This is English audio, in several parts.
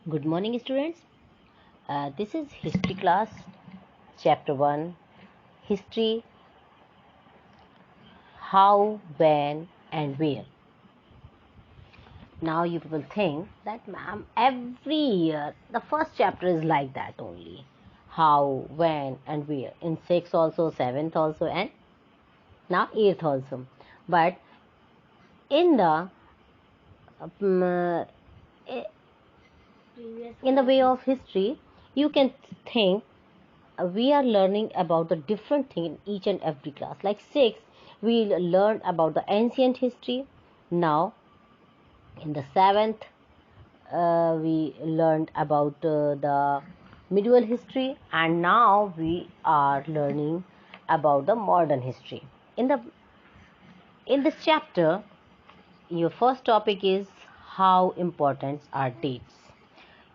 Good morning, students. This is history class, chapter 1, history, how, when, and where. Now, you people think that, ma'am, every year the first chapter is like that only. How, when, and where. In 6th also, 7th also, and now 8th also. But in the way of history, you can think we are learning about the different thing in each and every class. Like 6, we learned about the ancient history. Now in the 7th, we learned about the medieval history, and now we are learning about the modern history. In this chapter, your first topic is how important are dates.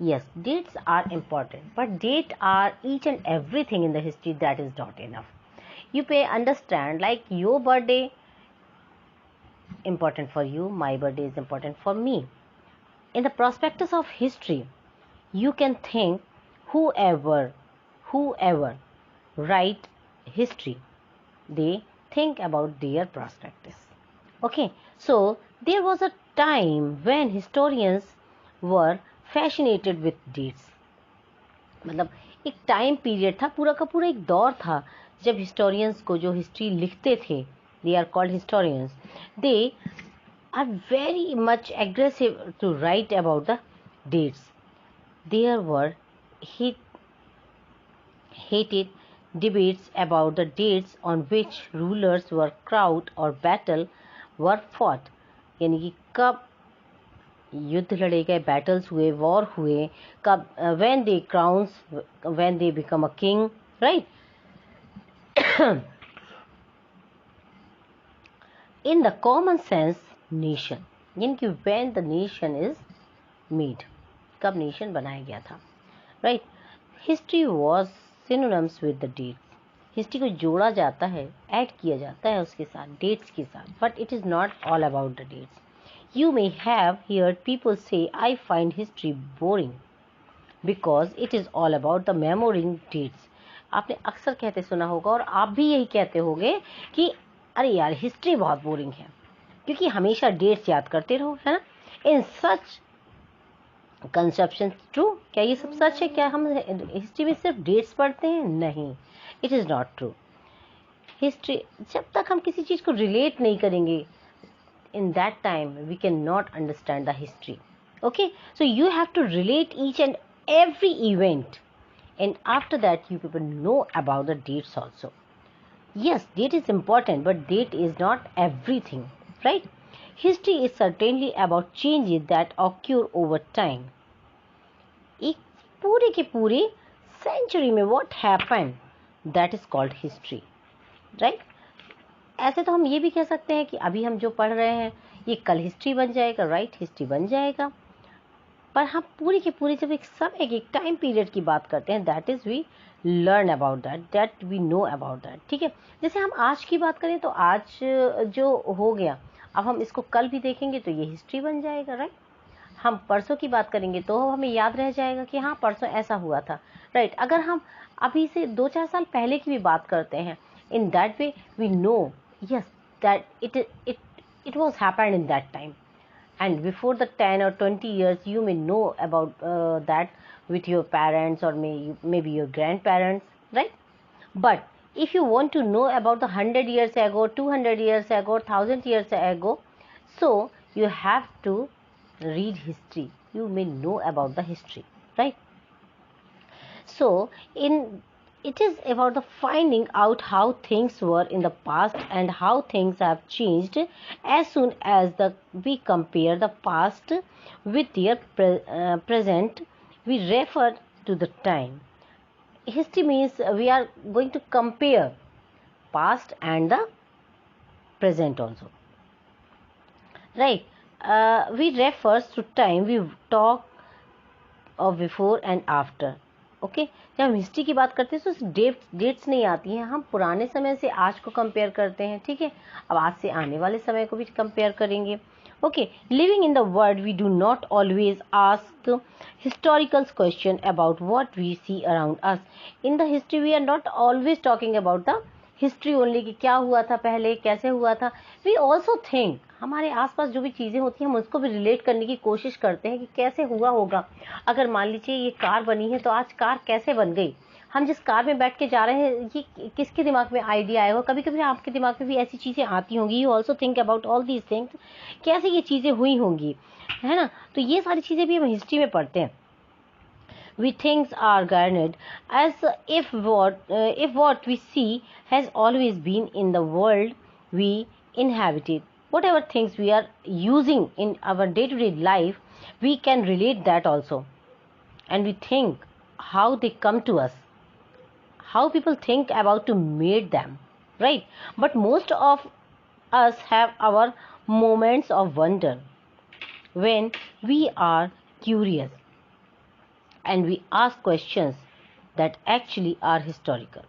Yes, dates are important, but dates are each and everything in the history. That is not enough. You may understand, like your birthday important for you, my birthday is important for me. In the prospectus of history, you can think whoever write history, they think about their prospectus. Okay, so there was a time when historians were fascinated with dates. मतलब एक time period था, पूरा का पूरा एक दौर था जब हिस्टोरियंस को जो हिस्ट्री लिखते थे, they are called historians, they are very much aggressive to write about the dates. There were heated debates about the dates on which rulers were crowned or battle were fought. यानी कि कब युद्ध लड़े गए, battles हुए, war हुए, कब when they crowns, when they become a king, right? In the common sense, nation, यानी कि when the nation is made, कब नेशन बनाया गया था, right? History was synonyms with the dates. History को जोड़ा जाता है, ऐड किया जाता है उसके साथ, डेट्स के साथ, but it is not all about the dates. You may have heard people say, I find history boring because it is all about the memorizing dates. आपने अक्सर कहते सुना होगा, और आप भी यही कहते होंगे कि अरे यार हिस्ट्री बहुत बोरिंग है क्योंकि हमेशा डेट्स याद करते रहो, है ना. इन सच कंसेप्शन ट्रू? क्या ये सब सच है? क्या हम हिस्ट्री में सिर्फ डेट्स पढ़ते हैं? नहीं, it is not true. History जब तक हम किसी चीज़ को रिलेट नहीं करेंगे, in that time we cannot understand the history. Okay, so you have to relate each and every event, and after that you people know about the dates also. Yes, date is important, but date is not everything, right? History is certainly about changes that occur over time. एक पूरे के पूरे century में what happened, that is called history, right? ऐसे तो हम ये भी कह सकते हैं कि अभी हम जो पढ़ रहे हैं ये कल हिस्ट्री बन जाएगा, राइट? हिस्ट्री बन जाएगा. पर हम पूरी की पूरी जब एक समय के एक टाइम पीरियड की बात करते हैं, that is we learn about that we know about that. ठीक है, जैसे हम आज की बात करें तो आज जो हो गया, अब हम इसको कल भी देखेंगे तो ये हिस्ट्री बन जाएगा, राइट? हम परसों की बात करेंगे तो हमें याद रह जाएगा कि हाँ परसों ऐसा हुआ था, राइट? अगर हम अभी से 2-4 साल पहले की भी बात करते हैं, in that way we know, yes, that it was happened in that time, and before the 10 or 20 years you may know about that with your parents or maybe your grandparents, right? But if you want to know about the 100 years ago, 200 years ago, 1000 years ago, so you have to read history. You may know about the history, right? So it is about the finding out how things were in the past and how things have changed. As soon as we compare the past with their present, we refer to the time. History means we are going to compare past and the present also, right? We refers to time, we talk of before and after. Okay, जब हम history की बात करते हैं तो dates नहीं आती हैं, हम पुराने समय से आज को कंपेयर करते हैं. ठीक है, अब आज से आने वाले समय को भी कंपेयर करेंगे. Okay, living in the world, we do not always ask historical question about what we see around us. In the history, we are not always talking about the history only कि क्या हुआ था पहले, कैसे हुआ था. We also think हमारे आसपास जो भी चीज़ें होती हैं हम उसको भी रिलेट करने की कोशिश करते हैं कि कैसे हुआ होगा. अगर मान लीजिए ये कार बनी है तो आज कार कैसे बन गई. हम जिस कार में बैठ के जा रहे हैं ये किसके दिमाग में आइडिया आया होगा. कभी कभी आपके दिमाग में भी ऐसी चीज़ें आती होंगी. You also think about all these things, कैसे ये चीज़ें हुई होंगी, है ना. तो ये सारी चीज़ें भी हम हिस्ट्री में पढ़ते हैं. We things are garnered as if what we see has always been in the world we inhabited. Whatever things we are using in our day-to-day life, we can relate that also, and we think how they come to us, how people think about to made them, right? But most of us have our moments of wonder when we are curious and we ask questions that actually are historical.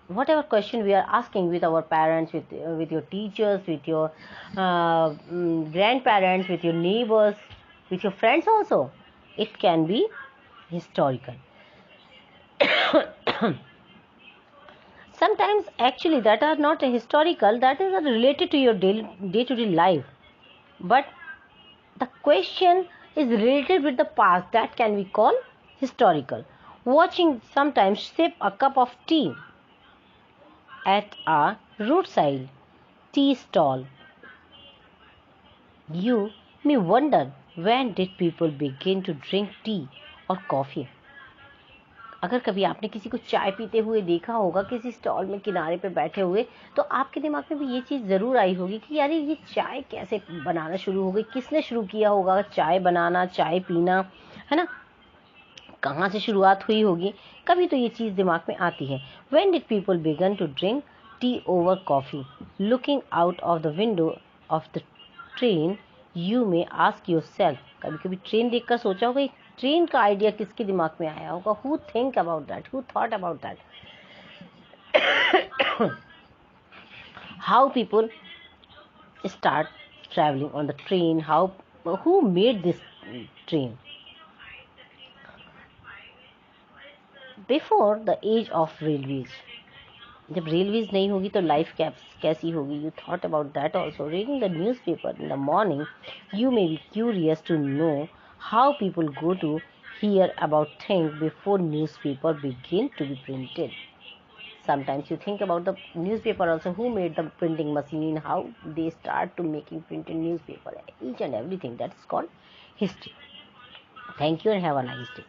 Whatever question we are asking with our parents, with your teachers, with your grandparents, with your neighbors, with your friends also, it can be historical. Sometimes actually that are not historical, that is related to your day-to-day life, but the question is related with the past, that can be called historical. Watching sometimes sip a cup of tea at a roadside tea stall, you may wonder, when did people begin to drink tea or coffee? अगर कभी आपने किसी को चाय पीते हुए देखा होगा किसी स्टॉल में किनारे पे बैठे हुए, तो आपके दिमाग में भी ये चीज़ ज़रूर आई होगी कि यार ये चाय कैसे बनाना शुरू हो गई, किसने शुरू किया होगा चाय बनाना, चाय पीना, है ना, कहाँ से शुरुआत हुई होगी. कभी तो ये चीज़ दिमाग में आती है. When did people begin to drink tea over coffee? Looking out of the window of the train, you may ask yourself, कभी कभी ट्रेन देखकर सोचा होगा ट्रेन का आइडिया किसके दिमाग में आया होगा. Who think about that? Who thought about that? How people start traveling on the train? Who made this train? Before the age of railways, जब रेलवेज नहीं होगी तो लाइफ कैसी होगी. You thought about that also. Reading the newspaper in the morning, you may be curious to know how people go to hear about things before newspaper begin to be printed. Sometimes you think about the newspaper also, who made the printing machine, how they start to making printed newspaper, each and everything. That is called history. Thank you and have a nice day.